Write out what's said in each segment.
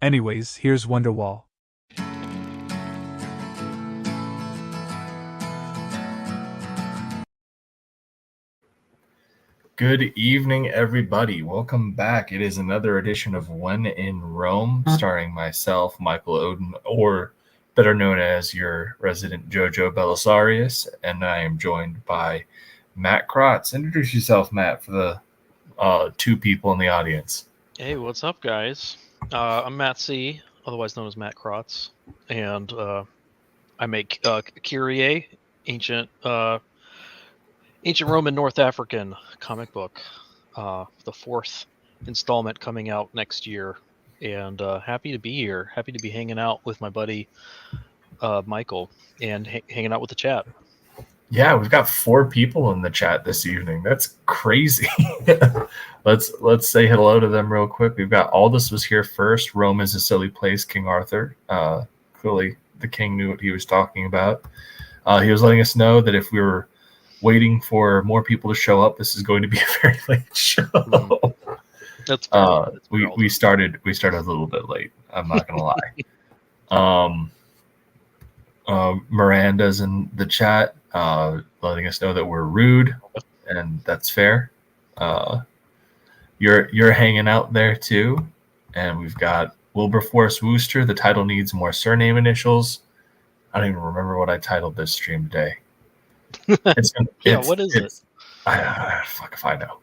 Anyways, here's Wonderwall. Good evening, everybody. Welcome back. It is another edition of When in Rome, starring myself, Michael Odin, or better known as your resident Jojo Belisarius, and I am joined by Matt Krotz. Introduce yourself, Matt, for the two people in the audience. Hey, what's up, guys? I'm Matt C., otherwise known as Matt Krotz, and I make Kyrie, ancient Roman North African comic book, the fourth installment coming out next year, and happy to be here. Happy to be hanging out with my buddy Michael and hanging out with the chat. Yeah, we've got 4 people in the chat this evening. That's crazy. Let's say hello to them real quick. We've got Aldous was here first. Rome is a silly place. King Arthur. Clearly, the king knew what he was talking about. He was letting us know that if we were waiting for more people to show up, this is going to be a very late show. That's we started a little bit late. I'm not gonna lie. Miranda's in the chat, letting us know that we're rude, and that's fair. You're hanging out there too, and we've got Wilberforce Wooster. The title needs more surname initials. I don't even remember what I titled this stream today. What is it? Fuck if I know.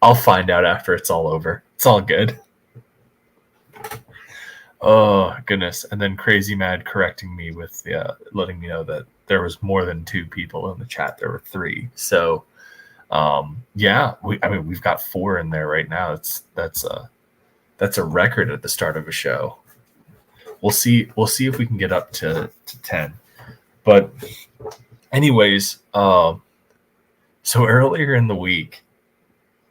I'll find out after it's all over. It's all good. Oh goodness! And then Crazy Mad correcting me with letting me know that there was more than 2 people in the chat. There were 3. So we've got 4 in there right now. That's a record at the start of a show. We'll see if we can get up to 10. But anyways, so earlier in the week,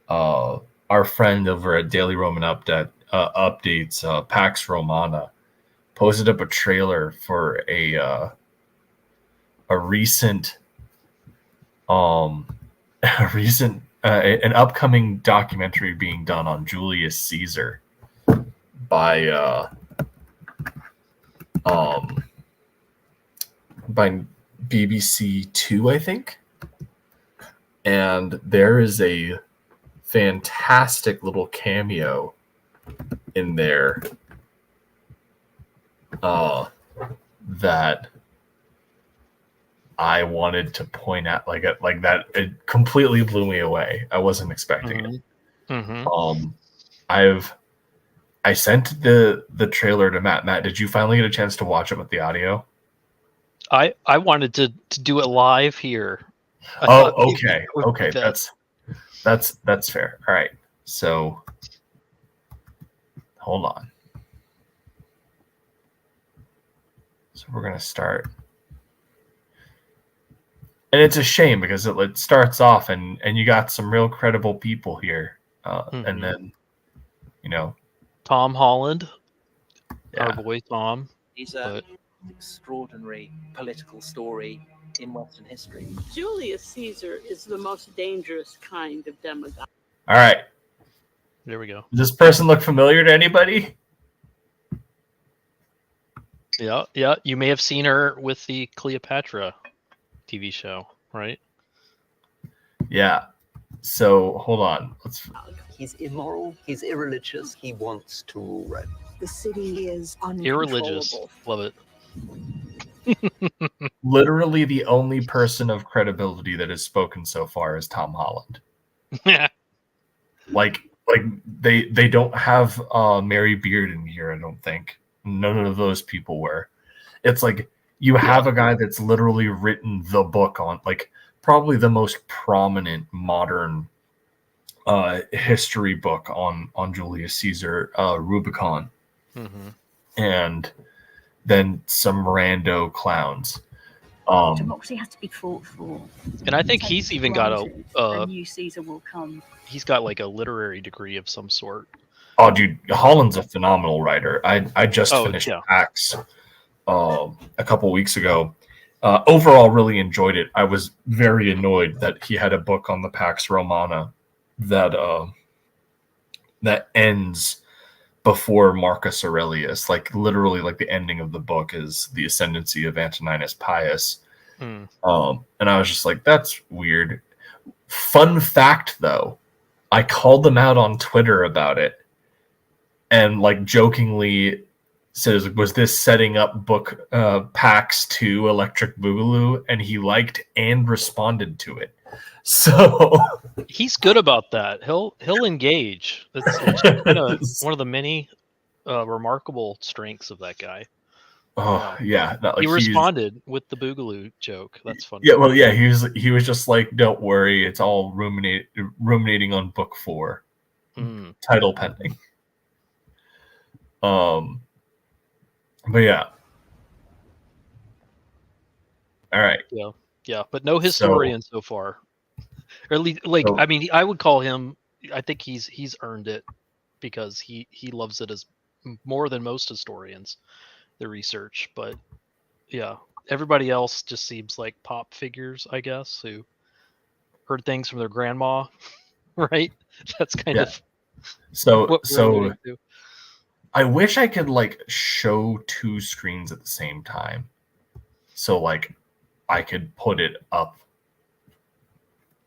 our friend over at Daily Roman Updates, Pax Romana, posted up a trailer for a recent an upcoming documentary being done on Julius Caesar by BBC Two, I think. And there is a fantastic little cameo in there that I wanted to point out, like that. It completely blew me away. I wasn't expecting it. Mm-hmm. I sent the trailer to Matt. Matt, did you finally get a chance to watch it with the audio? I wanted to do it live here I Oh, thought maybe okay, it would okay. fit. That's fair. All right. So hold on. So we're gonna start, and it's a shame because it starts off and you got some real credible people here, and Mhm. then you know, Tom Holland, yeah. our boy Tom. He's But an extraordinary political story in Western history. Julius Caesar is the most dangerous kind of demagogue. All right. there we go. Does this person look familiar to anybody? Yeah, yeah. You may have seen her with the Cleopatra TV show, right? Yeah. So hold on. Let's. He's immoral, he's irreligious, he wants to rule Rome. The city is uncontrollable. Irreligious. Love it. Literally, the only person of credibility that has spoken so far is Tom Holland. Like they don't have Mary Beard in here. I don't think none of those people were. It's like you have a guy that's literally written the book on, like, probably the most prominent modern history book on Julius Caesar, Rubicon, and then some rando clowns. Democracy has to be fought for. And I think he's even got a new Caesar will come. he's got like a literary degree of some sort. Oh, dude, Holland's a phenomenal writer. I just finished yeah. PAX a couple weeks ago. Overall, really enjoyed it. I was very annoyed that he had a book on the Pax Romana that ends before Marcus Aurelius. Like, literally, like, the ending of the book is the ascendancy of Antoninus Pius. And I was just like, that's weird. Fun fact, though, I called them out on Twitter about it, and, like, jokingly says, was this setting up book PAX 2 Electric Boogaloo? And he liked and responded to it. So He's good about that. He'll engage. It's kind of one of the many remarkable strengths of that guy. Oh yeah, that, like, he responded with the Boogaloo joke. That's funny. Yeah, well, yeah, he was just like, don't worry, it's all ruminating on book 4, title pending. But yeah, all right. Yeah, but no historian so far. Or at least, like, I mean, I would call him. I think he's earned it because he loves it as more than most historians, the research. But yeah, everybody else just seems like pop figures, I guess, who heard things from their grandma, right? That's kind of so. alluding to. I wish I could, like, show two screens at the same time, so, like, I could put it up.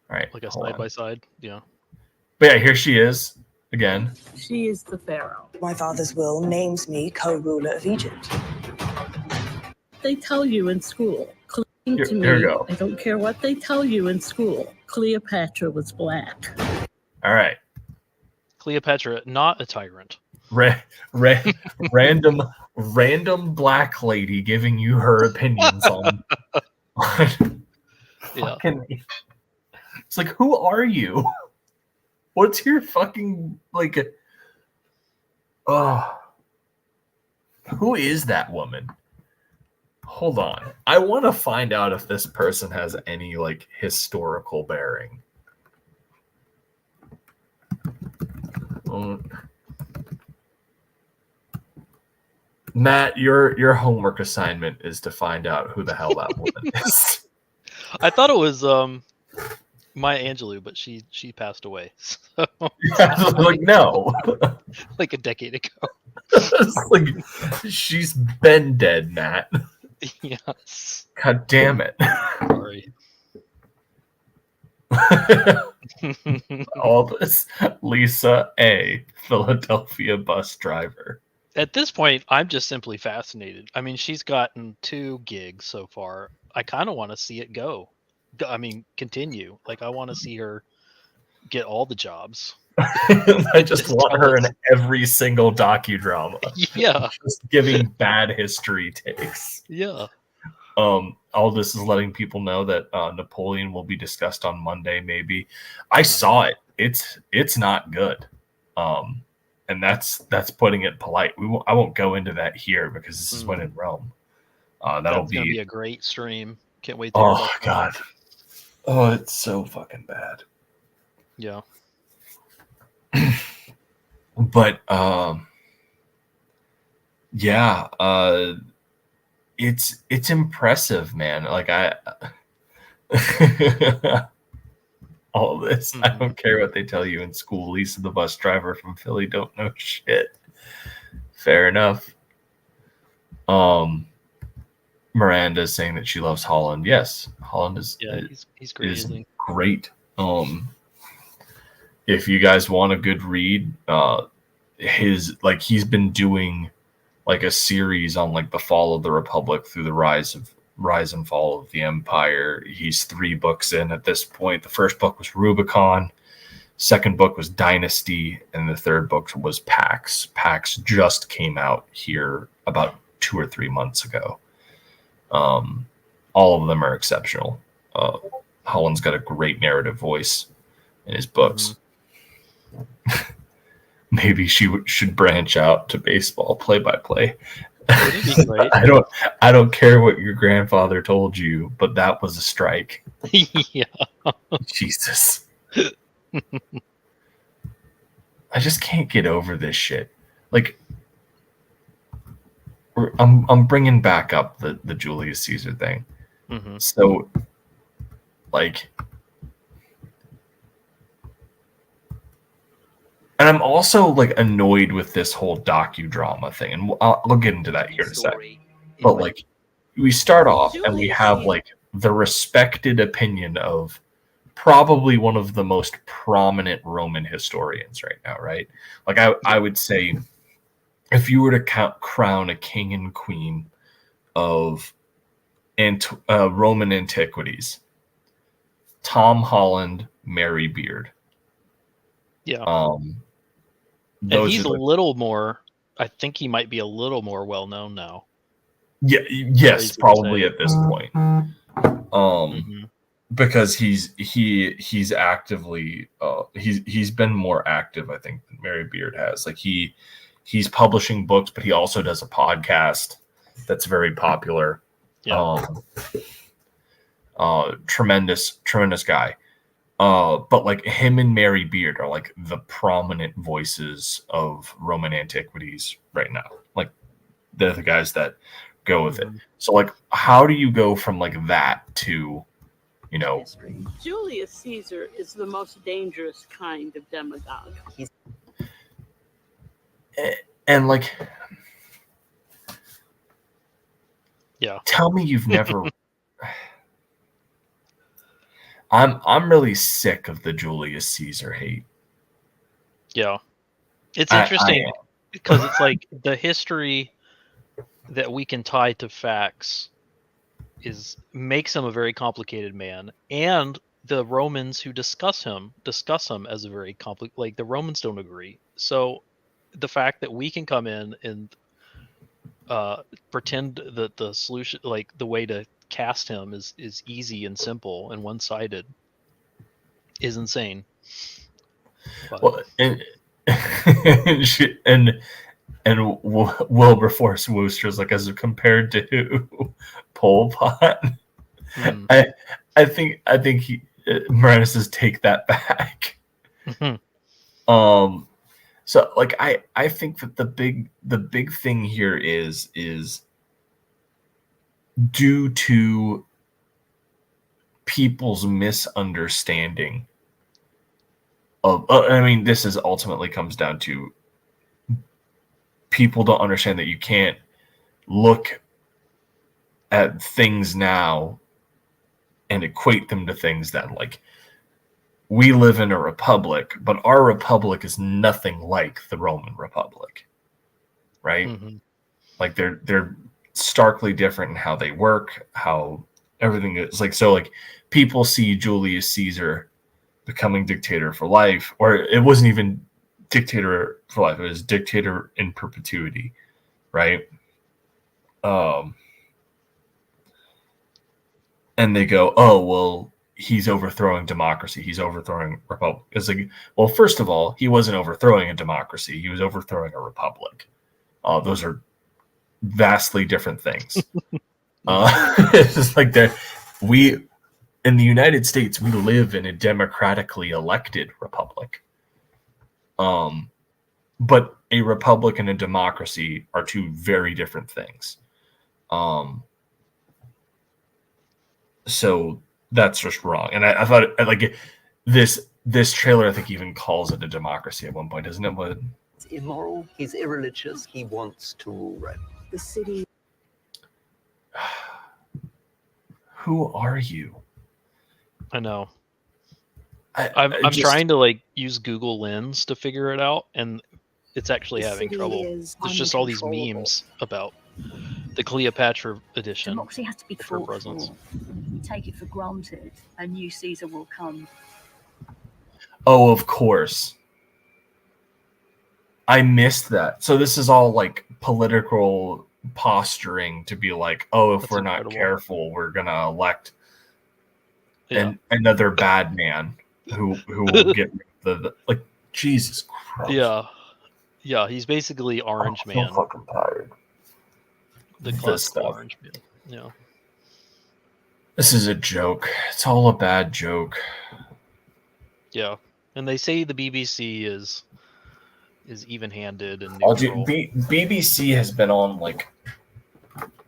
All right, like a side by side, yeah. But yeah, here she is again. She is the pharaoh. My father's will names me co-ruler of Egypt. They tell you in school. Here To we me, go. I don't care what they tell you in school. Cleopatra was black. All right, Cleopatra, not a tyrant. random black lady giving you her opinions on. Yeah. It's like, who are you? What's your fucking, like? Who is that woman? Hold on, I want to find out if this person has any, like, historical bearing. Matt, your homework assignment is to find out who the hell that woman is. I thought it was Maya Angelou, but she passed away. So, Like, no. like a decade ago. It's like, she's been dead, Matt. Yes. God damn it. Sorry. All this. Lisa A., Philadelphia bus driver. At this point, I'm just simply fascinated. I mean, she's gotten 2 gigs so far. I kind of want to see it go. I mean, continue. Like, I want to see her get all the jobs. I just want her in every single docudrama. Yeah. Just giving bad history takes. Yeah. Aldous is letting people know that Napoleon will be discussed on Monday. Maybe I saw it. It's not good, and that's putting it polite. I won't go into that here because this is when in Rome. That'll That's gonna be be a great stream. Can't wait to hear about that. God. Oh, it's so fucking bad. Yeah. But yeah, it's impressive, man. Like all this, I don't care what they tell you in school. Lisa, the bus driver from Philly, don't know shit. Fair enough. Miranda's saying that she loves Holland. Yes, Holland is he's great. is great. If you guys want a good read, he's been doing like a series on like the fall of the Republic through the rise and fall of the Empire. He's 3 books in at this point. The first book was Rubicon, second book was Dynasty, and the third book was Pax. Pax just came out here about 2 or 3 months ago. All of them are exceptional. Holland's got a great narrative voice in his books. Maybe she should branch out to baseball play-by-play. I don't care what your grandfather told you, but that was a strike. Yeah. Jesus. I just can't get over this shit. Like, I'm bringing back up the Julius Caesar thing. So, like, and I'm also like annoyed with this whole docudrama thing, and I'll get into that here in a second. But like, we start off and we have like the respected opinion of probably one of the most prominent Roman historians right now, right? Like, I would say, if you were to crown a king and queen of Roman antiquities, Tom Holland, Mary Beard. Yeah. And he's a little more. I think he might be a little more well known now. Yeah. Yes, probably at this point. Because he's actively he's been more active, I think, than Mary Beard has. Like he's publishing books, but he also does a podcast that's very popular. Yeah. Tremendous guy. But like him and Mary Beard are like the prominent voices of Roman antiquities right now. Like they're the guys that go with it. So like, how do you go from like that to, you know? Julius Caesar is the most dangerous kind of demagogue. And like, yeah. Tell me you've never. I'm really sick of the Julius Caesar hate. Yeah, it's interesting because it's like the history that we can tie to facts makes him a very complicated man, and the Romans who discuss him as a very complicated. Like the Romans don't agree, so the fact that we can come in and pretend that the solution, like the way to cast him is easy and simple and one-sided is insane. But. Well, and Wilberforce Wooster's like, as compared to Pol Pot, I think Miranda says take that back. So like I think that the big thing here is due to people's misunderstanding of I mean, this is ultimately comes down to people don't understand that you can't look at things now and equate them to things that, like, we live in a republic, but our republic is nothing like the Roman Republic, right? Like they're starkly different in how they work, how everything is like. So like people see Julius Caesar becoming dictator for life, or it wasn't even dictator for life, it was dictator in perpetuity, right? and they go, oh, well, he's overthrowing democracy. He's overthrowing republic. It's like, well, first of all, he wasn't overthrowing a democracy. He was overthrowing a republic. Those are vastly different things. It's just like we in the United States, we live in a democratically elected republic. But a republic and a democracy are two very different things. So that's just wrong. And I thought like this trailer, I think, even calls it a democracy at one point, doesn't it? But He's immoral, he's irreligious, he wants to rule Rome. The city. who are you? I know. I'm I'm trying to like use Google Lens to figure it out, and it's actually The having city trouble. is There's just all these uncontrollable. memes about the Cleopatra edition. Democracy has to be of her fought presence. for. We take it for granted. A new Caesar will come. Oh, of course. I missed that. So this is all like political posturing to be like, oh, if That's we're not incredible. careful, we're gonna elect Yeah, another bad man who will get the like. Jesus Christ. yeah. He's basically Orange I'm Man, so fucking tired. the this classic stuff. Orange Man. Yeah, This is a joke. It's all a bad joke. yeah. And they say the BBC is even-handed and Oh, dude, neutral. BBC has been on like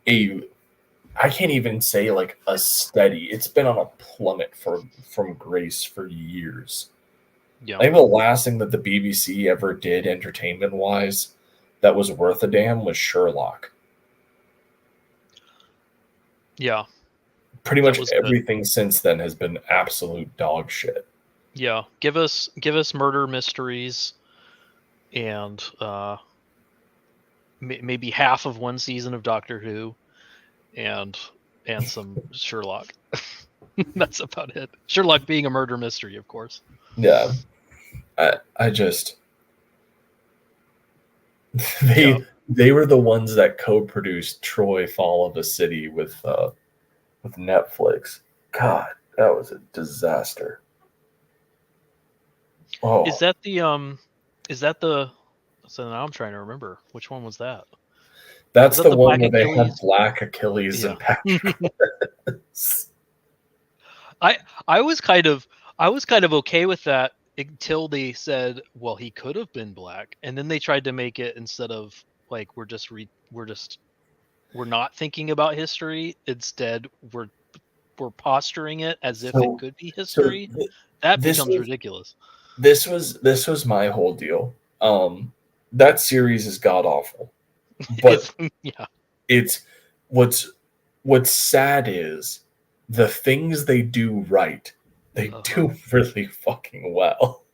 I can't even say like a steady. It's been on a plummet from grace for years. Yeah, I think the last thing that the BBC ever did entertainment wise that was worth a damn was Sherlock. yeah, Pretty That much was good. everything since then has been absolute dog shit. yeah. Give us murder mysteries, and maybe half of one season of Doctor Who, and some Sherlock. That's about it. Sherlock being a murder mystery, of course. Yeah. I just they were the ones that co-produced Troy Fall of a City with Netflix. God, that was a disaster. Oh, Is that the so now I'm trying to remember which one was that. that's is that the the one Black where they had Achilles? Black Achilles Yeah. and Patrick. I was kind of okay with that until they said, well, he could have been black, and then they tried to make it instead of like we're not thinking about history. Instead, we're posturing it as if So- it could be so history. That this becomes was- ridiculous. this was my whole deal. That series is god awful, but Yeah, it's what's sad is the things they do right, they do really fucking well.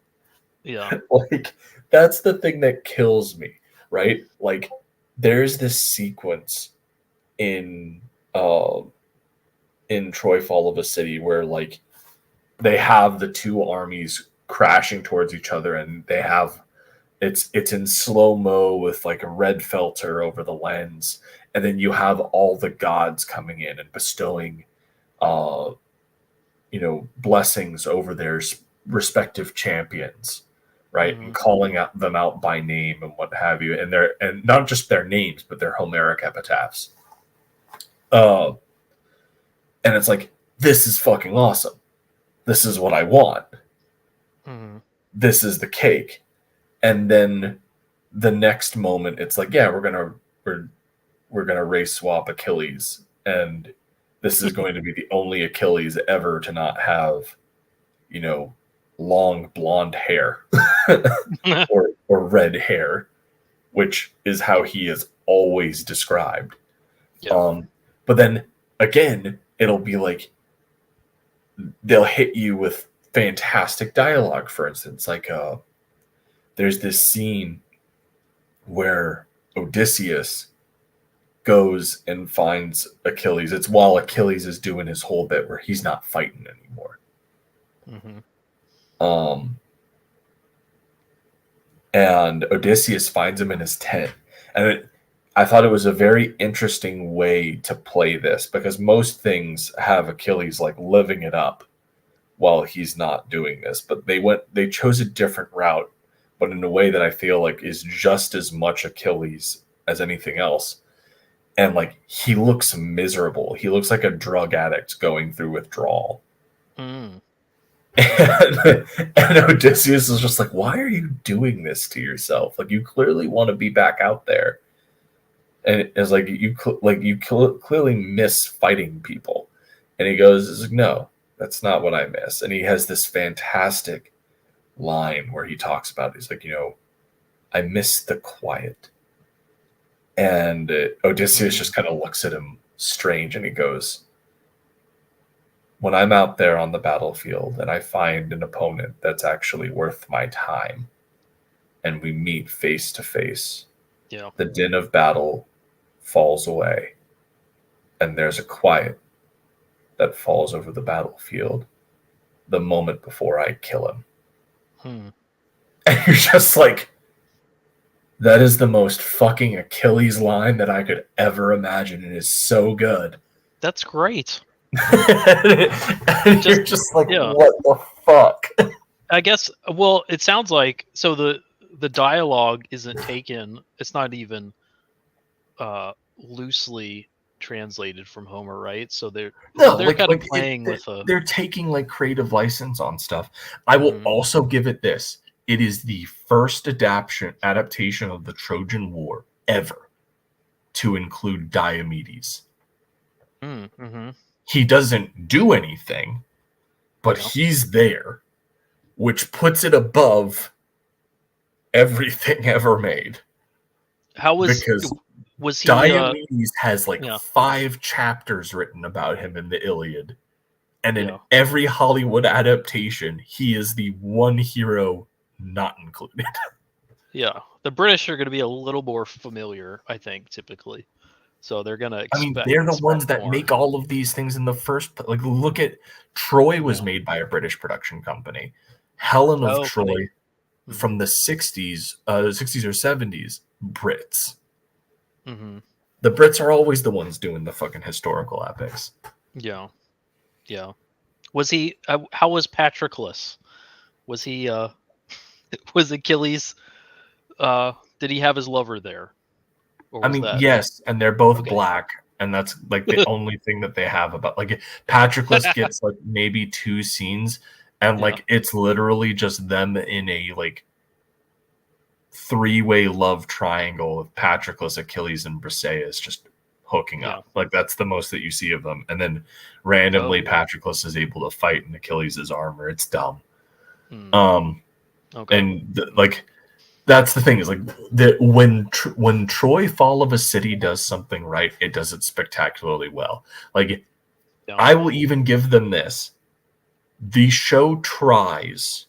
yeah, Like that's the thing that kills me, right? Like there's this sequence in Troy Fall of a City where like they have the two armies crashing towards each other, and they have it's in slow-mo with like a red filter over the lens, and then you have all the gods coming in and bestowing blessings over their respective champions, right? And calling them out by name and what have you, and not just their names but their Homeric epitaphs. And it's like, this is fucking awesome. This is what I want. Mhm. This is the cake. And then the next moment it's like, yeah, we're gonna race swap Achilles, and this is going to be the only Achilles ever to not have long blonde hair or red hair, which is how he is always described. Yeah. But then again, it'll be like they'll hit you with fantastic dialogue. For instance, like there's this scene where Odysseus goes and finds Achilles. It's while Achilles is doing his whole bit where he's not fighting anymore. And Odysseus finds him in his tent, and I thought it was a very interesting way to play this, because most things have Achilles like living it up while he's not doing this, but they chose a different route, but in a way that I feel like is just as much Achilles as anything else. And like, he looks miserable. He looks like a drug addict going through withdrawal. Mm. And Odysseus is just like, why are you doing this to yourself? Like, you clearly want to be back out there. And it's like, you clearly miss fighting people. And he goes, no, that's not what I miss. And he has this fantastic line where he talks about, he's like, I miss the quiet. And Odysseus just kind of looks at him strange, and he goes, when I'm out there on the battlefield and I find an opponent that's actually worth my time, and we meet face to face, the din of battle falls away, and there's a quiet that falls over the battlefield the moment before I kill him. And you're just like, that is the most fucking Achilles line that I could ever imagine. It is so good. That's great. And you're just like, what the fuck? I guess, well, it sounds like, so the dialogue isn't taken, it's not even loosely translated from Homer, right? So they're kind of playing with they're taking like creative license on stuff. I will also give it this. It is the first adaptation of the Trojan War ever to include Diomedes. Mm-hmm. He doesn't do anything, but he's there, which puts it above everything ever made. Was he Diomedes has like 5 chapters written about him in the Iliad, and in every Hollywood adaptation, he is the one hero not included. Yeah, the British are going to be a little more familiar, I think, typically. So they're going to expect. I mean, they're the ones that make all of these things in the first. Like, look at Troy was made by a British production company. Helen of Troy from the 60s or 70s, Brits. Mm-hmm. The Brits are always the ones doing the fucking historical epics. Yeah. Was he? How was Patroclus? Was he? Was Achilles? Did he have his lover there? I mean, yes, and they're both black, and that's like the only thing that they have about, like, Patroclus gets like maybe 2 scenes, and like it's literally just them in a like 3-way love triangle of Patroclus, Achilles, and Briseis just hooking up. Like, that's the most that you see of them, and then randomly Patroclus is able to fight in Achilles' armor. It's dumb. And like, that's the thing, is like, when Troy Fall of a City does something right, it does it spectacularly well. Like, I will even give them this. The show tries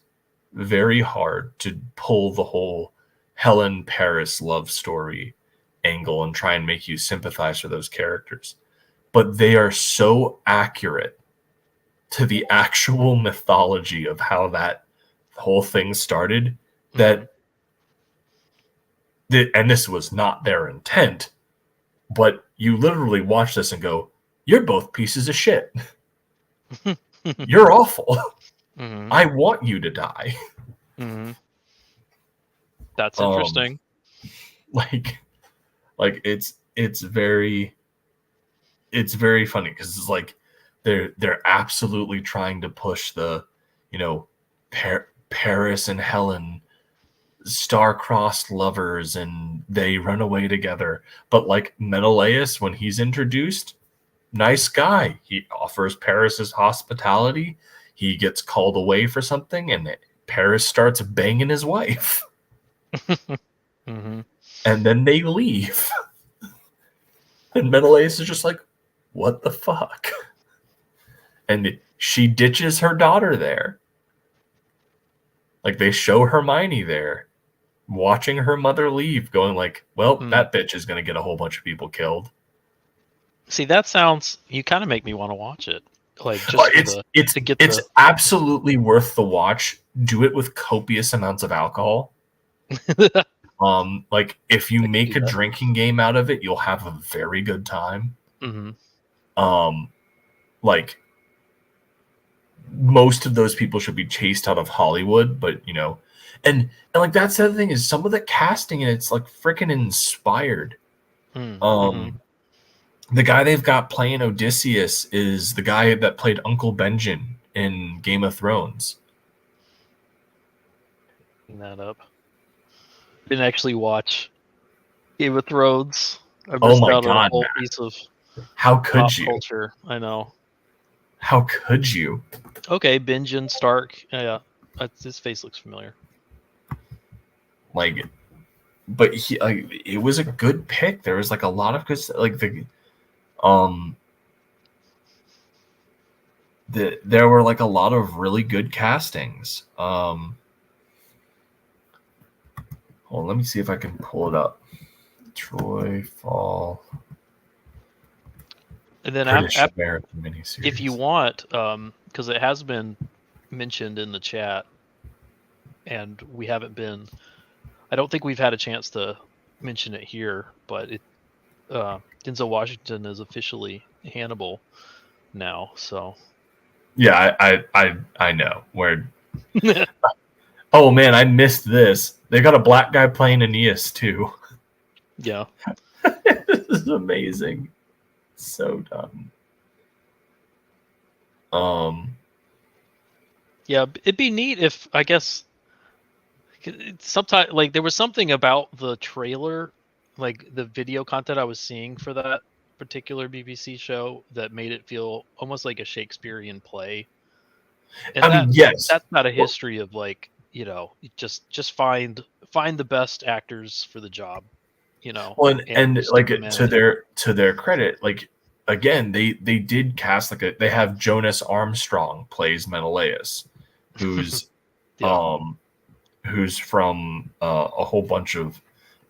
very hard to pull the whole Helen Paris love story angle and try and make you sympathize for those characters. But they are so accurate to the actual mythology of how that whole thing started that and this was not their intent, but you literally watch this and go, you're both pieces of shit. You're awful. I want you to die. That's interesting. Like it's very funny, because it's like they're absolutely trying to push the, Paris and Helen star-crossed lovers, and they run away together. But like, Menelaus, when he's introduced, nice guy. He offers Paris his hospitality. He gets called away for something, and Paris starts banging his wife. And then they leave. And Menelaus is just like, what the fuck? And she ditches her daughter there. Like, they show Hermione there, watching her mother leave, going like, well, that bitch is going to get a whole bunch of people killed. See, that sounds, you kind of make me want to watch it. Like, just it's absolutely worth the watch. Do it with copious amounts of alcohol. Like if you I can make do a that. drinking game out of it, you'll have a very good time. Hmm. Like most of those people should be chased out of Hollywood, but and like that's the other thing is some of the casting and it's like freaking inspired. Mm-hmm. The guy they've got playing Odysseus is the guy that played Uncle Benjen in Game of Thrones. That up. Didn't actually watch Game of Thrones. I Oh missed my out on a God, whole Matt. piece of How pop could you? culture. I know. How could you? Okay, Benjen Stark. Yeah, his face looks familiar. Like, but it was a good pick. There was like a lot of good, like there were like a lot of really good castings. Well, let me see if I can pull it up. Troy Fall. And then British American miniseries. if you want, because it has been mentioned in the chat, and we haven't been. I don't think we've had a chance to mention it here, but Denzel Washington is officially Hannibal now. So Yeah, I know where. Oh man, I missed this. They got a black guy playing Aeneas too. yeah, This is amazing. So dumb. yeah, it'd be neat if I guess sometimes like there was something about the trailer, like the video content I was seeing for that particular BBC show that made it feel almost like a Shakespearean play. And I mean, yes. that's not a history of like, just find the best actors for the job, Well, and stick like them in to it. their credit, like again, they did cast they have Jonas Armstrong plays Menelaus, who's Yeah. who's from a whole bunch of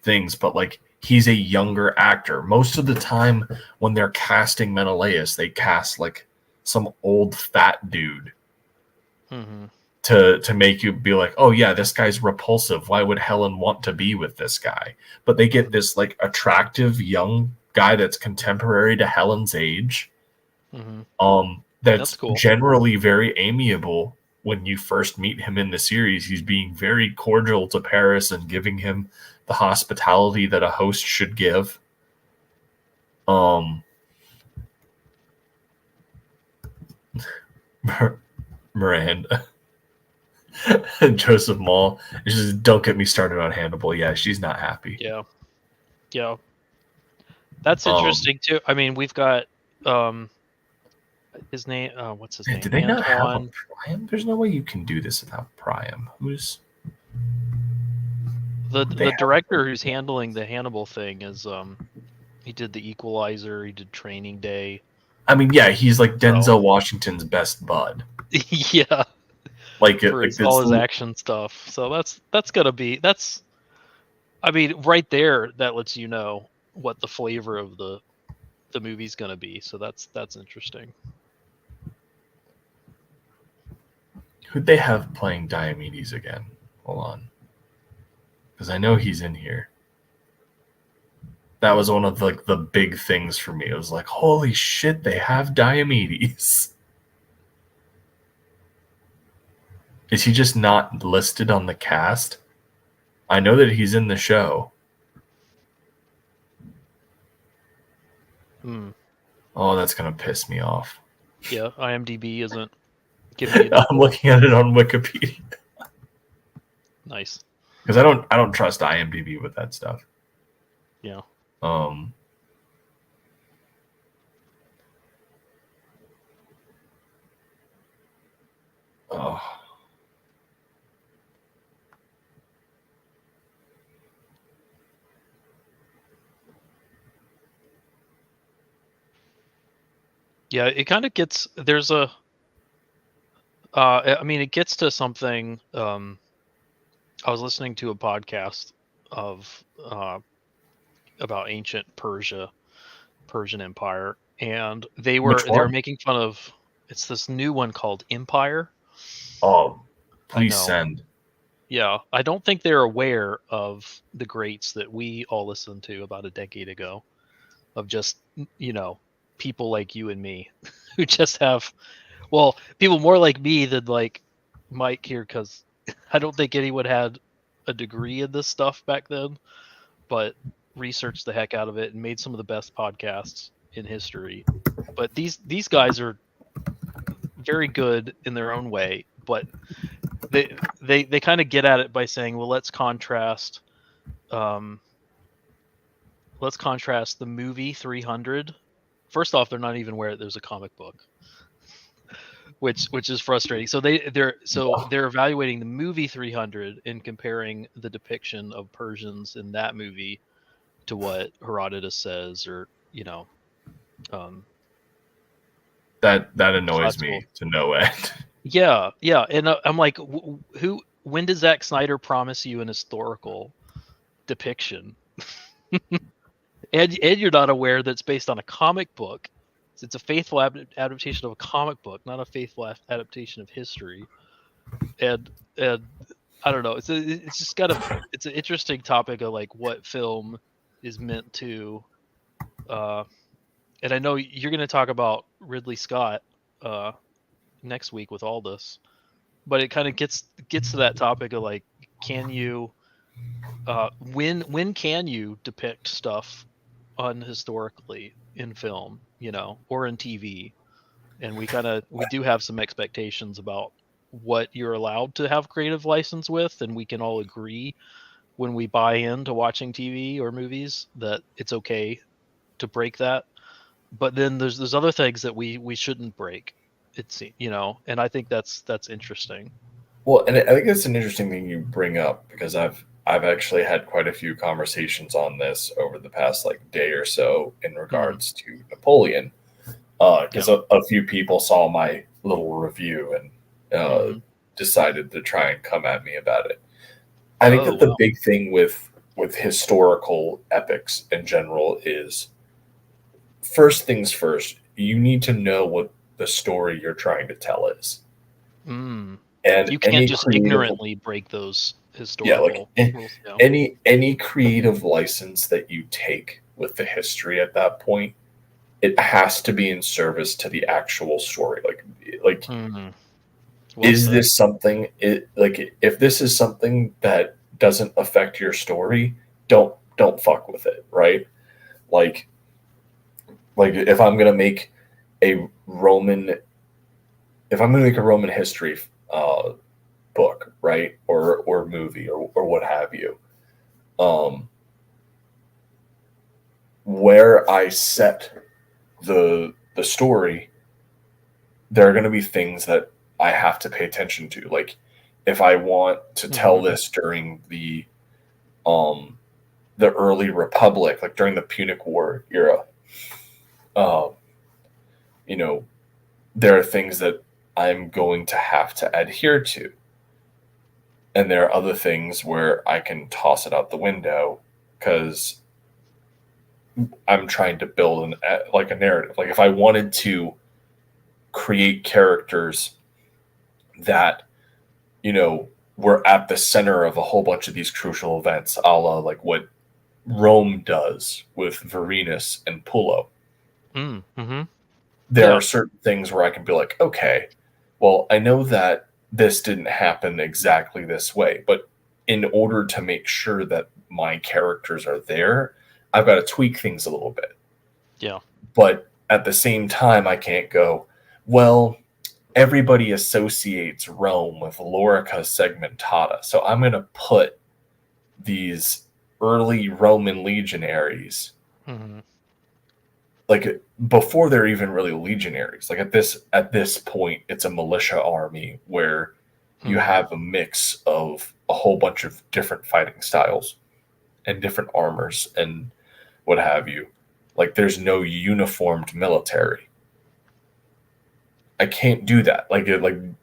things, but like he's a younger actor. Most of the time when they're casting Menelaus, they cast like some old fat dude Mm-hmm. to make you be like, oh yeah, this guy's repulsive. Why would Helen want to be with this guy? But they get this like attractive young guy that's contemporary to Helen's age. Mm-hmm. That's That's cool. generally very amiable. When you first meet him in the series, he's being very cordial to Paris and giving him the hospitality that a host should give. Miranda. Joseph Mall. Just don't get me started on Hannibal. Yeah, she's not happy. Yeah. That's interesting too. I mean, we've got his name. What's his name? Did they not have a Antoine. Priam? There's no way you can do this without Priam. Who's The They have- director who's handling the Hannibal thing is he did The Equalizer. He did Training Day. I mean, yeah, he's like Denzel So- Washington's best bud. Yeah. Like, For all his action stuff. So that's gonna be I mean, right there that lets you know what the flavor of the movie's gonna be. So that's interesting. Who'd they have playing Diomedes again? Hold on, because I know he's in here. That was one of like the big things for me. It was like, holy shit, they have Diomedes. Is he just not listed on the cast? I know that he's in the show. Oh, that's gonna piss me off. Yeah, IMDb isn't giving you I'm looking at it on Wikipedia nice. because I don't trust IMDb with that stuff. Yeah. Oh. Yeah, it kind of gets there's a I mean it gets to something I was listening to a podcast of about ancient Persian Empire, and they were making fun of it's this new one called Empire. Oh, please know. send. Yeah, I don't think they're aware of the greats that we all listened to about a decade ago, of just, people like you and me who just have, well, people more like me than like Mike here, because I don't think anyone had a degree in this stuff back then, but researched the heck out of it and made some of the best podcasts in history. But these guys are very good in their own way, but they kind of get at it by saying, well, let's contrast the movie 300. First off, they're not even aware that there's a comic book, which is frustrating. So they're evaluating the movie 300 and comparing the depiction of Persians in that movie to what Herodotus says, or That annoys classical. me to no end. Yeah, and I'm like, when does Zack Snyder promise you an historical depiction? and you're not aware that it's based on a comic book. It's a faithful adaptation of a comic book, not a faithful adaptation of history. And I don't know. It's just it's an interesting topic of like what film is meant to. And I know you're going to talk about Ridley Scott next week with all this, but it kind of gets to that topic of like, can you when can you depict stuff unhistorically in film, or in TV? And we do have some expectations about what you're allowed to have creative license with, and we can all agree when we buy into watching TV or movies that it's okay to break that. But then there's other things that we shouldn't break. It's and I think that's interesting. Well, and I think it's an interesting thing you bring up, because I've actually had quite a few conversations on this over the past like day or so in regards to Napoleon, because a few people saw my little review and decided to try and come at me about it. I think that the big thing with historical epics in general is, first things first, you need to know what the story you're trying to tell is. And you can't just ignorantly break those historical rules. Any creative license that you take with the history at that point, it has to be in service to the actual story. Is this something? If this is something that doesn't affect your story, don't fuck with it, right? Like if I'm gonna make a Roman history book, right, or movie or what have you, where I set the story, there are going to be things that I have to pay attention to. Like if I want to tell this during the early Republic, like during the Punic War era, there are things that I'm going to have to adhere to. And there are other things where I can toss it out the window because I'm trying to build a narrative. Like if I wanted to create characters that, were at the center of a whole bunch of these crucial events, a la like what Rome does with Varenus and Pullo. There are certain things where I can be like, okay, well, I know that this didn't happen exactly this way, but in order to make sure that my characters are there, I've got to tweak things a little bit. Yeah. But at the same time, I can't go, well, everybody associates Rome with Lorica Segmentata, so I'm going to put these early Roman legionaries like before they're even really legionaries. Like at this point, it's a militia army where you have a mix of a whole bunch of different fighting styles and different armors and what have you. Like there's no uniformed military. I can't do that. Like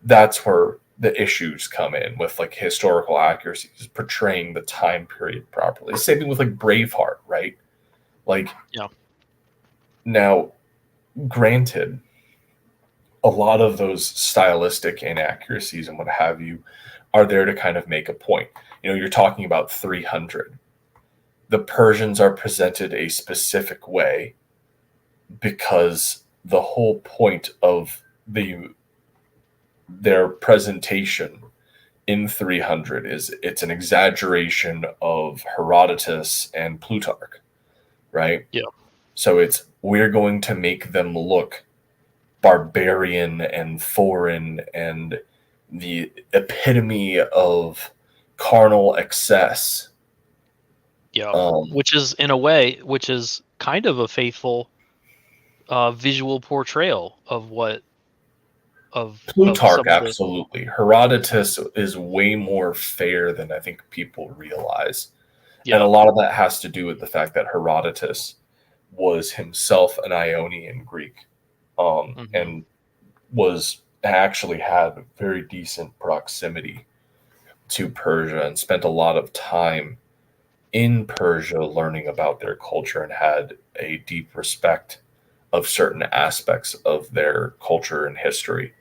that's where the issues come in with like historical accuracy, just portraying the time period properly. Same thing with like Braveheart, right? Like, yeah. Now, granted, a lot of those stylistic inaccuracies and what have you are there to kind of make a point. You're talking about 300. The Persians are presented a specific way because the whole point of their presentation in 300 is it's an exaggeration of Herodotus and Plutarch, right? Yeah. So we're going to make them look barbarian and foreign and the epitome of carnal excess. Yeah, which is in a way, which is kind of a faithful visual portrayal of what of Plutarch, some of the, absolutely. Herodotus is way more fair than I think people realize. yeah, And a lot of that has to do with the fact that Herodotus was himself an Ionian Greek, and actually had very decent proximity to Persia and spent a lot of time in Persia learning about their culture and had a deep respect of certain aspects of their culture and history.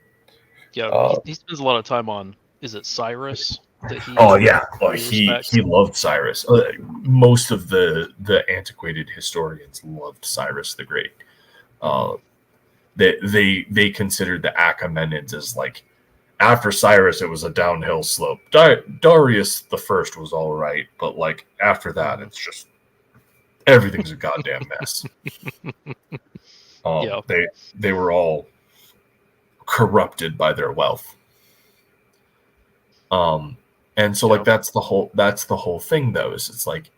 yeah. He spends a lot of time on, is it Cyrus that he? Oh yeah, well, he respects? he loved Cyrus. Most of the antiquated historians loved Cyrus the Great. They considered the Achaemenids as like, after Cyrus, it was a downhill slope. Darius the First was all right, but like after that, it's just everything's a goddamn mess. Yeah. They were all corrupted by their wealth. And so like that's the whole thing though, is it's like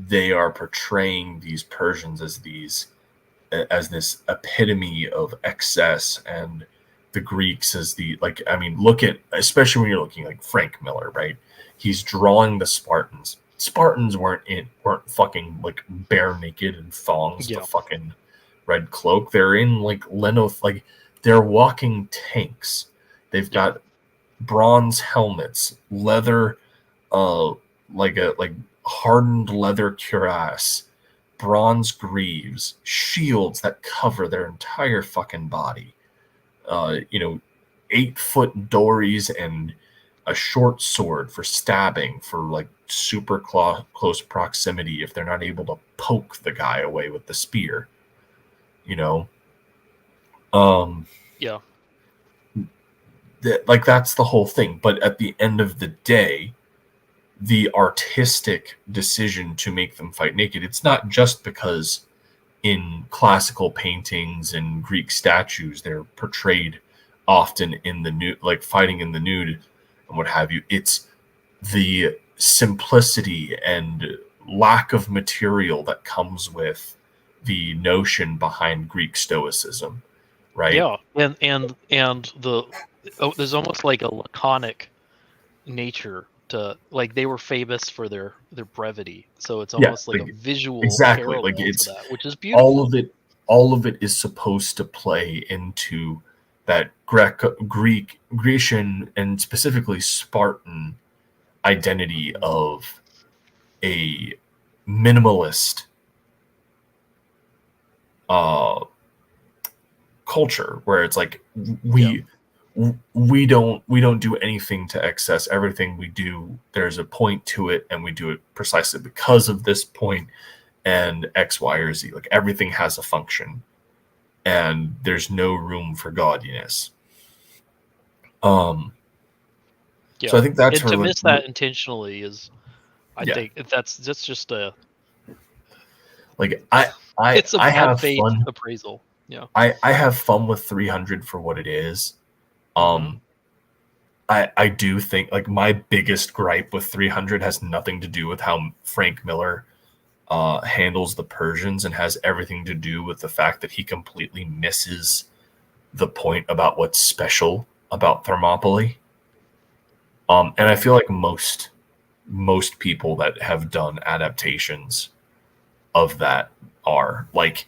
they are portraying these Persians as this epitome of excess, and the Greeks as look at, especially when you're looking like Frank Miller, right? He's drawing the Spartans. Spartans weren't fucking like bare naked and thongs, the fucking red cloak. They're in like like they're walking tanks. They've got bronze helmets, leather, like hardened leather cuirass, bronze greaves, shields that cover their entire fucking body. 8-foot dories and a short sword for stabbing, for like super close proximity if they're not able to poke the guy away with the spear. That's the whole thing. But at the end of the day, the artistic decision to make them fight naked, it's not just because in classical paintings and Greek statues they're portrayed often in the nude, like fighting in the nude and what have you. It's the simplicity and lack of material that comes with the notion behind Greek Stoicism, right? Yeah, and there's almost like a laconic nature to, like, they were famous for their brevity, so it's almost like a visual exactly, like it's to that, which is beautiful. all of it is supposed to play into that Grecian and specifically Spartan identity of a minimalist culture, where it's like we don't do anything to excess. Everything we do, there's a point to it, and we do it precisely because of this point and X, Y, or Z. Like everything has a function, and there's no room for gaudiness. So I think that's, and to miss that intentionally is, I think that's just a, like it's a I bad have faith fun. appraisal. Yeah, I have fun with 300 for what it is. I do think, like, my biggest gripe with 300 has nothing to do with how Frank Miller handles the Persians, and has everything to do with the fact that he completely misses the point about what's special about Thermopylae. And I feel like most people that have done adaptations of that are like,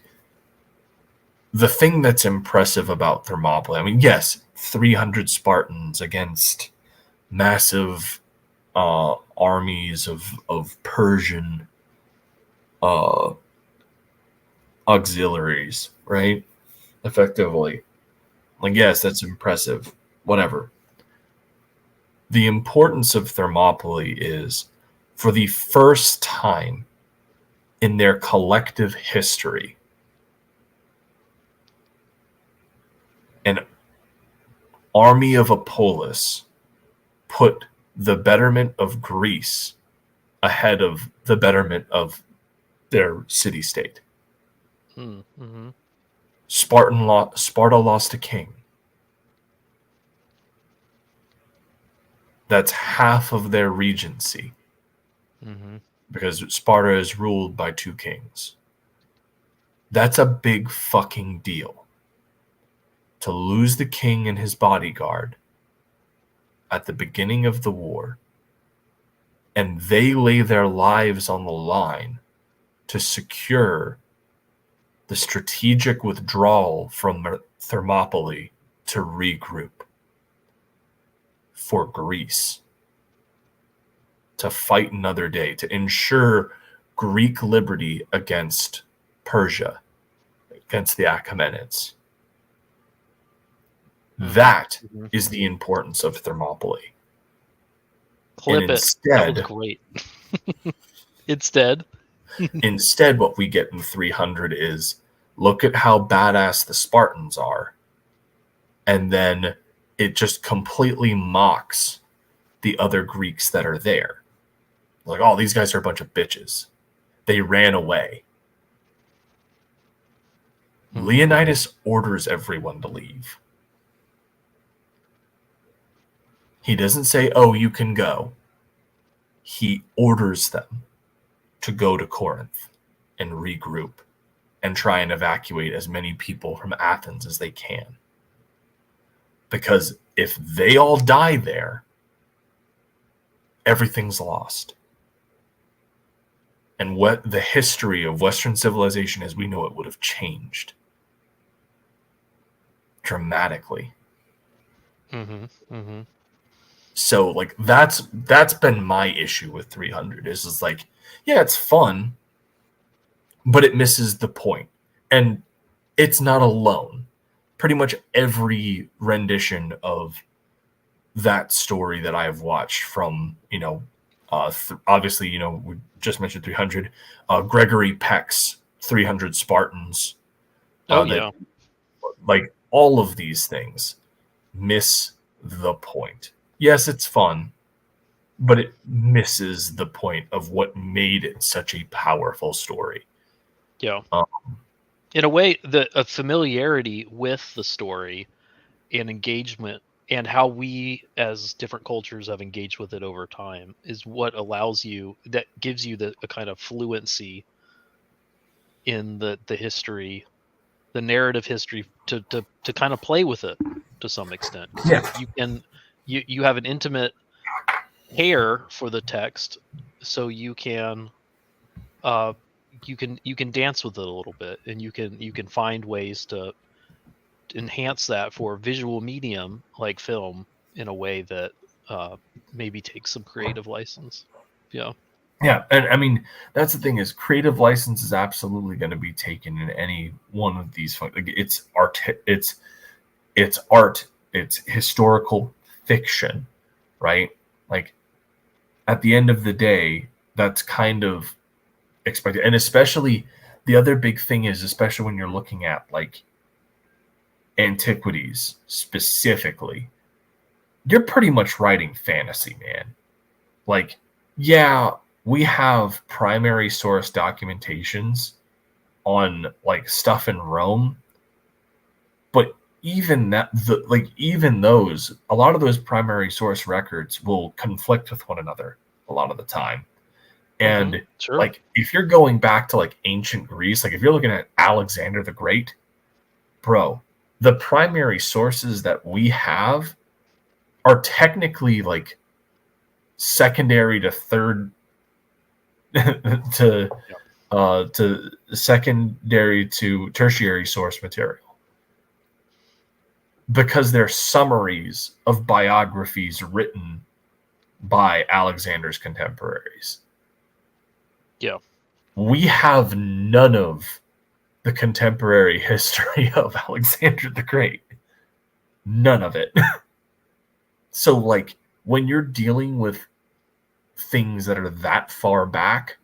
the thing that's impressive about Thermopylae, I mean, yes, 300 Spartans against massive armies of Persian auxiliaries, right? Effectively. Like, yes, that's impressive. Whatever. The importance of Thermopylae is, for the first time in their collective history, an army of Apollos put the betterment of Greece ahead of the betterment of their city-state. Mm-hmm. Sparta lost a king. That's half of their regency, Mm-hmm. because Sparta is ruled by 2 kings. That's a big fucking deal. To lose the king and his bodyguard at the beginning of the war, and they lay their lives on the line to secure the strategic withdrawal from Thermopylae to regroup for Greece, to fight another day, to ensure Greek liberty against Persia, against the Achaemenids. That Mhm. is the importance of Thermopylae. Clip And it. That was instead, great. instead, what we get in 300 is, look at how badass the Spartans are, and then it just completely mocks the other Greeks that are there. Like, oh, these guys are a bunch of bitches. They ran away. Leonidas orders everyone to leave. He doesn't say, oh, you can go. He orders them to go to Corinth and regroup and try and evacuate as many people from Athens as they can. Because if they all die there, everything's lost. And what the history of Western civilization as we know it would have changed dramatically. Mm-hmm. Mm-hmm. So like that's been my issue with 300 is like, yeah, it's fun, but it misses the point. And it's not alone. Pretty much every rendition of that story that I have watched from, obviously, we just mentioned 300, Gregory Peck's 300 Spartans. Like all of these things miss the point. Yes, it's fun, but it misses the point of what made it such a powerful story. Yeah. In a way, a familiarity with the story and engagement and how we as different cultures have engaged with it over time is what gives you a kind of fluency in the history, the narrative history to kind of play with it to some extent. Yeah. You have an intimate care for the text, so you can dance with it a little bit, and you can find ways to enhance that for a visual medium like film in a way that maybe takes some creative license. Yeah. Yeah, and I mean that's the thing is creative license is absolutely going to be taken in any one of these. Like, it's art, it's historical fiction, right? Like at the end of the day, that's kind of expected. And especially the other big thing is, especially when you're looking at like antiquities specifically, you're pretty much writing fantasy, man. Like, yeah, we have primary source documentations on like stuff in Rome, but even those, a lot of those primary source records will conflict with one another a lot of the time. And Sure. like if you're going back to like ancient Greece, like if you're looking at Alexander the Great, bro, the primary sources that we have are technically like secondary to third to secondary to tertiary source material, because they're summaries of biographies written by Alexander's contemporaries. Yeah. We have none of the contemporary history of Alexander the Great. None of it. So, like, when you're dealing with things that are that far back,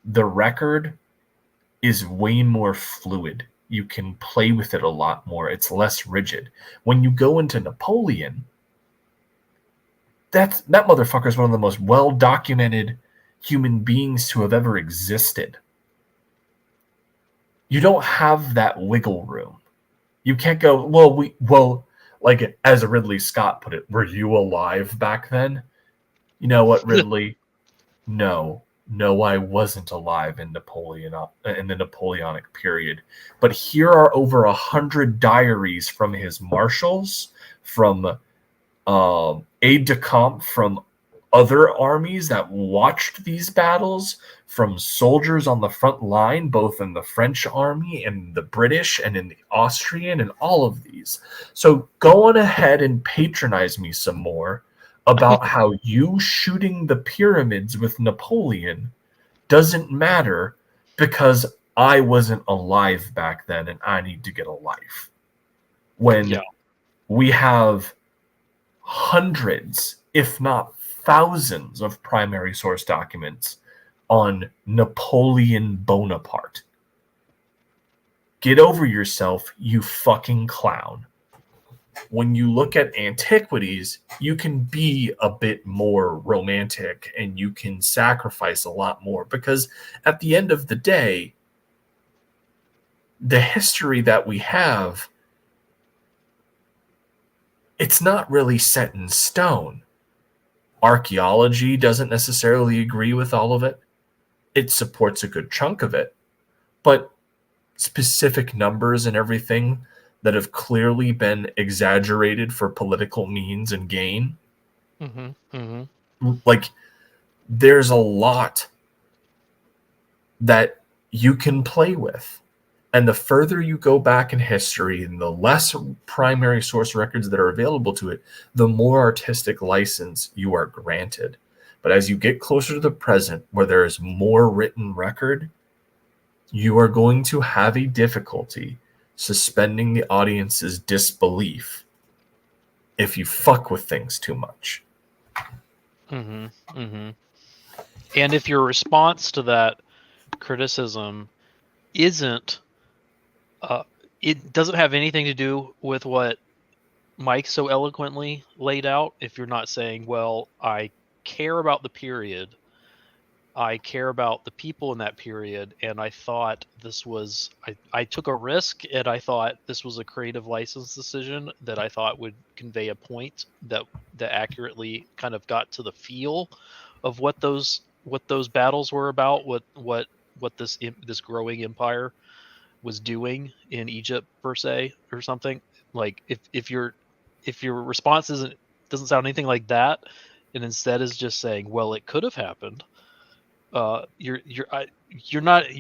the record is way more fluid. You can play with it a lot more. It's less rigid. When you go into Napoleon, that motherfucker is one of the most well-documented human beings to have ever existed. You don't have that wiggle room. You can't go, well, like as Ridley Scott put it, were you alive back then? You know what, Ridley? No, I wasn't alive in the Napoleonic period. But here are over 100 diaries from his marshals, from aide-de-camp, from other armies that watched these battles, from soldiers on the front line, both in the French army and the British and in the Austrian and all of these. So go on ahead and patronize me some more about how you shooting the pyramids with Napoleon doesn't matter because I wasn't alive back then and I need to get a life. When we have hundreds, if not thousands, of primary source documents on Napoleon Bonaparte. Get over yourself, you fucking clown. When you look at antiquities, you can be a bit more romantic and you can sacrifice a lot more because at the end of the day, the history that we have, it's not really set in stone. Archaeology doesn't necessarily agree with all of it. It supports a good chunk of it. But specific numbers and everything that have clearly been exaggerated for political means and gain, like, there's a lot that you can play with. And the further you go back in history and the less primary source records that are available to it, the more artistic license you are granted. But as you get closer to the present, where there is more written record, you are going to have a difficulty suspending the audience's disbelief if you fuck with things too much. And if your response to that criticism isn't it doesn't have anything to do with what Mike so eloquently laid out, if you're not saying, well, I care about the period, I care about the people in that period, and I thought this was, I took a risk, and I thought this was a creative license decision that I thought would convey a point that accurately kind of got to the feel of what those battles were about, what this growing empire was doing in Egypt per se, or something. Like if your response doesn't sound anything like that, and instead is just saying, well, it could have happened, you're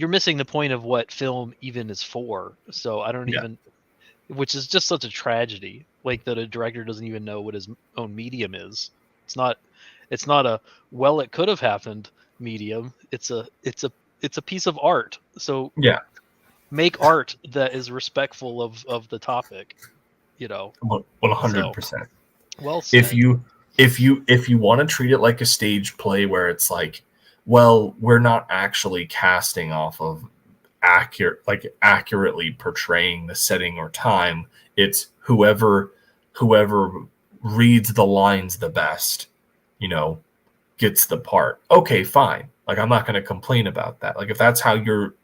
missing the point of what film even is for. So I don't even, which is just such a tragedy, like that a director doesn't even know what his own medium is. It's not a, well, it could have happened medium. It's a piece of art. So make art that is respectful of the topic, 100%. Well said. If you want to treat it like a stage play where it's like, well, we're not actually casting off of accurately portraying the setting or time, it's whoever reads the lines the best, gets the part. Okay, fine. Like, I'm not going to complain about that. Like, if that's how you're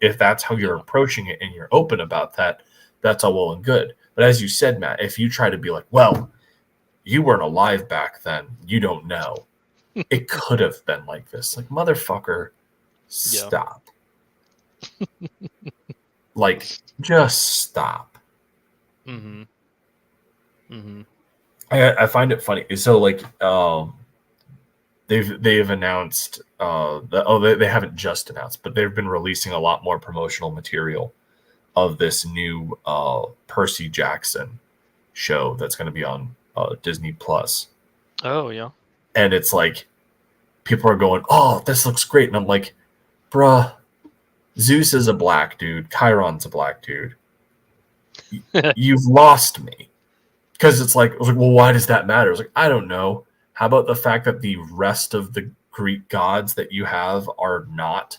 approaching it and you're open about that, that's all well and good. But as you said, Matt, if you try to be like, well, you weren't alive back then, you don't know. It could have been like this. Like, motherfucker, stop. Like, just stop. I find it funny. So, like, they've announced they haven't just announced, but they've been releasing a lot more promotional material of this new Percy Jackson show that's going to be on Disney Plus. Oh yeah. And it's like, people are going, oh, this looks great. And I'm like, bruh, Zeus is a black dude. Chiron's a black dude. You've lost me. Because it's like, I was like, well, why does that matter? I was like, I don't know. How about the fact that the rest of the Greek gods that you have are not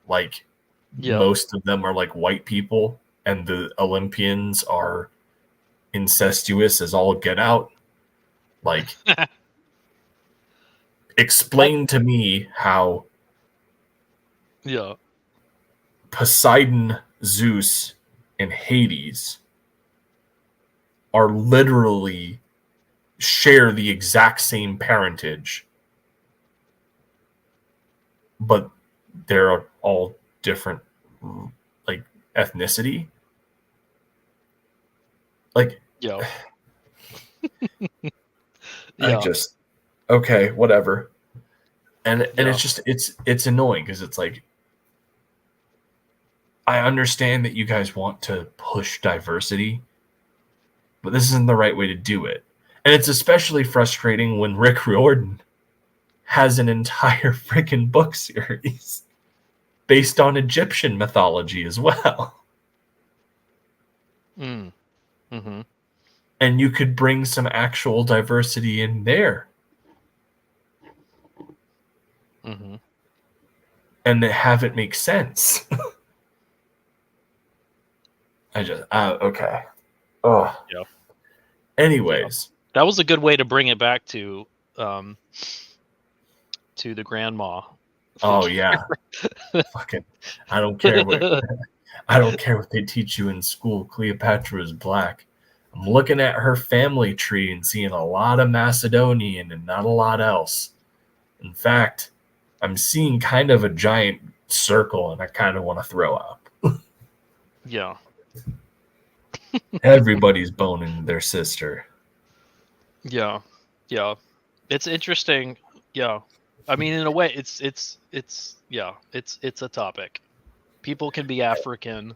like Yeah. most of them are like white people, and the Olympians are incestuous as all get out? Like, explain to me how Yeah. Poseidon, Zeus, and Hades are literally share the exact same parentage, but they're all different, like, ethnicity. Like, Yeah. I Yeah. just, okay, whatever. And Yeah. it's just it's annoying because it's like, I understand that you guys want to push diversity, but this isn't the right way to do it. And it's especially frustrating when Rick Riordan has an entire freaking book series based on Egyptian mythology as well. Mm. Mm-hmm. And you could bring some actual diversity in there Mm-hmm. and have it make sense. I just, okay. Oh. Yeah. Anyways. That was a good way to bring it back to the grandma. Oh yeah. Fucking, I don't care what they teach you in school. Cleopatra is black. I'm looking at her family tree and seeing a lot of Macedonian and not a lot else. In fact, I'm seeing kind of a giant circle and I kind of want to throw up. Yeah. Everybody's boning their sister. Yeah. Yeah. It's interesting. Yeah. I mean, in a way, it's a topic. People can be African.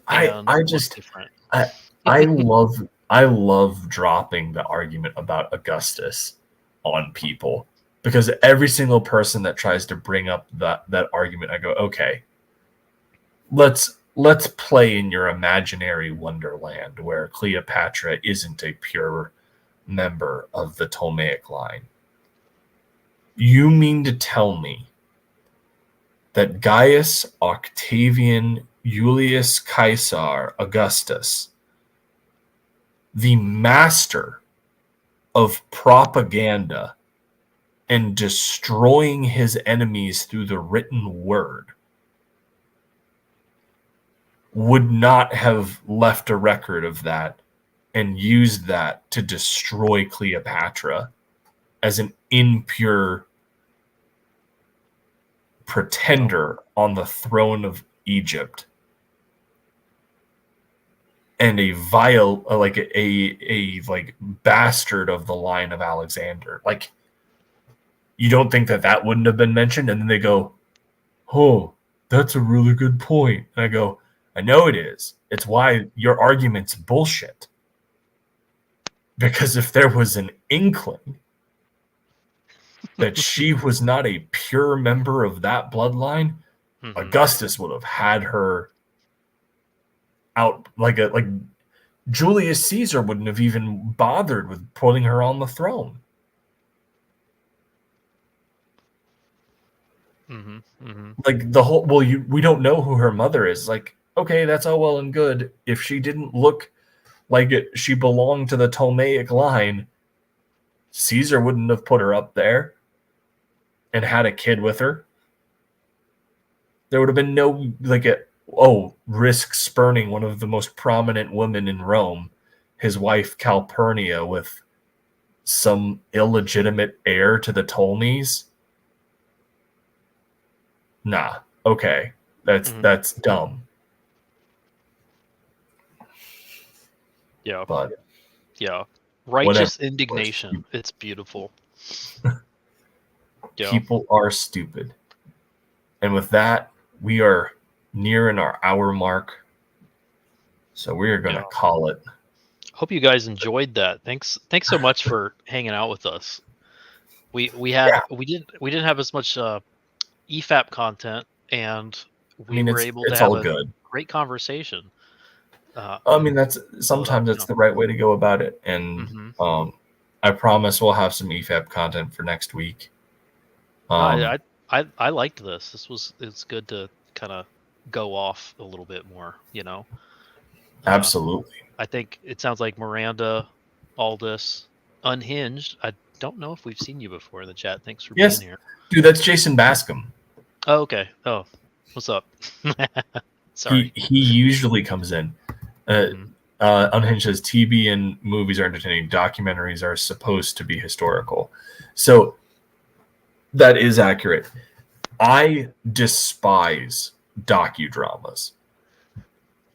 And I look just different. I love dropping the argument about Augustus on people, because every single person that tries to bring up that argument, I go, okay, let's play in your imaginary wonderland where Cleopatra isn't a pure member of the Ptolemaic line. You mean to tell me that Gaius Octavian Julius Caesar Augustus, the master of propaganda and destroying his enemies through the written word, would not have left a record of that and used that to destroy Cleopatra as an impure pretender on the throne of Egypt and a vile, like a bastard of the line of Alexander? Like, you don't think that wouldn't have been mentioned? And then they go, oh, that's a really good point. And I go, I know it is. It's why your argument's bullshit. Because if there was an inkling that she was not a pure member of that bloodline, Mhm. Augustus would have had her out like Julius Caesar wouldn't have even bothered with putting her on the throne. Mhm. Mhm. Like the whole, well, we don't know who her mother is. Like, okay, that's all well and good. If she didn't look like she belonged to the Ptolemaic line, Caesar wouldn't have put her up there and had a kid with her. There would have been no risk spurning one of the most prominent women in Rome, his wife Calpurnia, with some illegitimate heir to the Ptolemies. Nah, okay, that's dumb. Yeah. But Yeah. Righteous indignation. It's beautiful. Yeah. People are stupid. And with that, we are nearing our hour mark. So we are going to call it. Hope you guys enjoyed that. Thanks so much for hanging out with us. We didn't have as much EFAP content, and we were able to have a great conversation. I mean, that's the right way to go about it. And I promise we'll have some EFAP content for next week. I liked this. It's good to kind of go off a little bit more, you know. Absolutely. I think it sounds like Miranda, Aldous, Unhinged. I don't know if we've seen you before in the chat. Thanks for Yes. being here. Dude, that's Jason Bascom. Oh, okay. Oh, what's up? Sorry. He usually comes in. Mhm. Unhinged says TV and movies are entertaining. Documentaries are supposed to be historical. So that is accurate. I despise docudramas.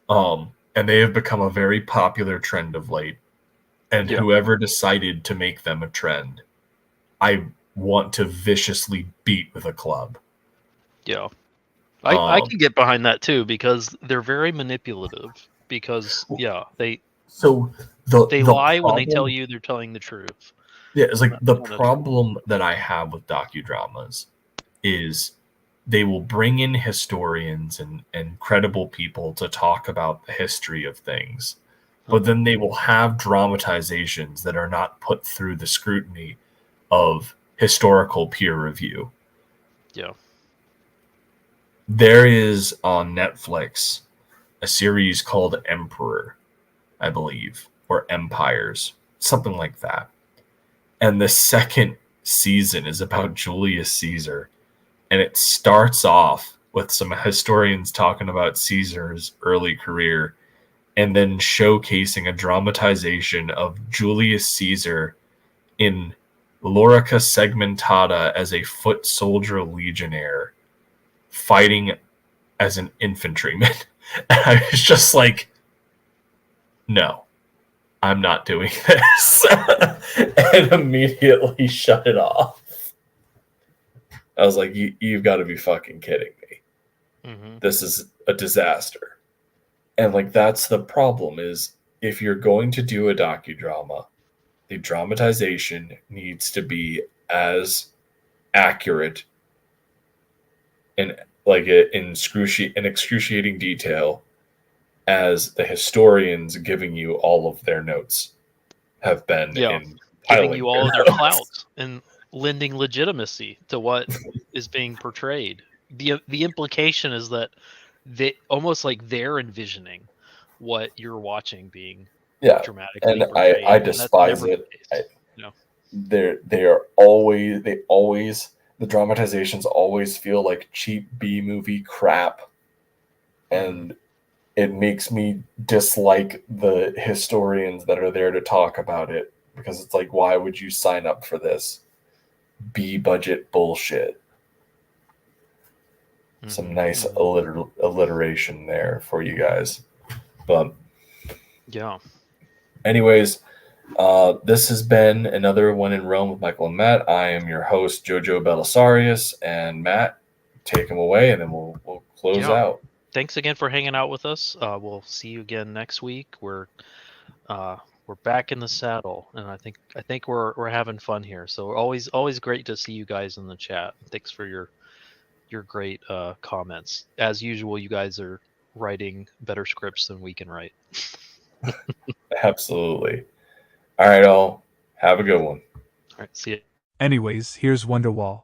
And they have become a very popular trend of late. And Yeah. whoever decided to make them a trend, I want to viciously beat with a club. Yeah. I can get behind that too because they're very manipulative. Because they So lie the when they tell problem- you they're telling the truth. Yeah, it's like the Not a- problem that I have with docudramas is they will bring in historians and credible people to talk about the history of things, but then they will have dramatizations that are not put through the scrutiny of historical peer review. Yeah. There is on Netflix a series called Emperor, I believe, or Empires, something like that. And the second season is about Julius Caesar. And it starts off with some historians talking about Caesar's early career and then showcasing a dramatization of Julius Caesar in Lorica Segmentata as a foot soldier legionnaire fighting as an infantryman. And I was just like, no, I'm not doing this. And immediately shut it off. I was like, you've got to be fucking kidding me. Mm-hmm. This is a disaster. And like, that's the problem is if you're going to do a docudrama, the dramatization needs to be as accurate and like in excruciating detail as the historians giving you all of their notes have been in giving you all of their notes. clout and lending legitimacy to what is being portrayed. The implication is that they almost like they're envisioning what you're watching being dramatically and portrayed. I and that's despise never it. the case. The dramatizations always feel like cheap B movie crap, and it makes me dislike the historians that are there to talk about it because it's like, why would you sign up for this B budget bullshit? Some nice alliteration there for you guys. But yeah. anyways, this has been another One in Rome with Michael and Matt. I am your host, Jojo Belisarius, and Matt, take him away, and then we'll close out. Thanks again for hanging out with us. We'll see you again next week. We're back in the saddle, and I think we're having fun here. So always great to see you guys in the chat. Thanks for your great comments. As usual, you guys are writing better scripts than we can write. Absolutely. All right, all. Have a good one. All right, see you. Anyways, here's Wonderwall.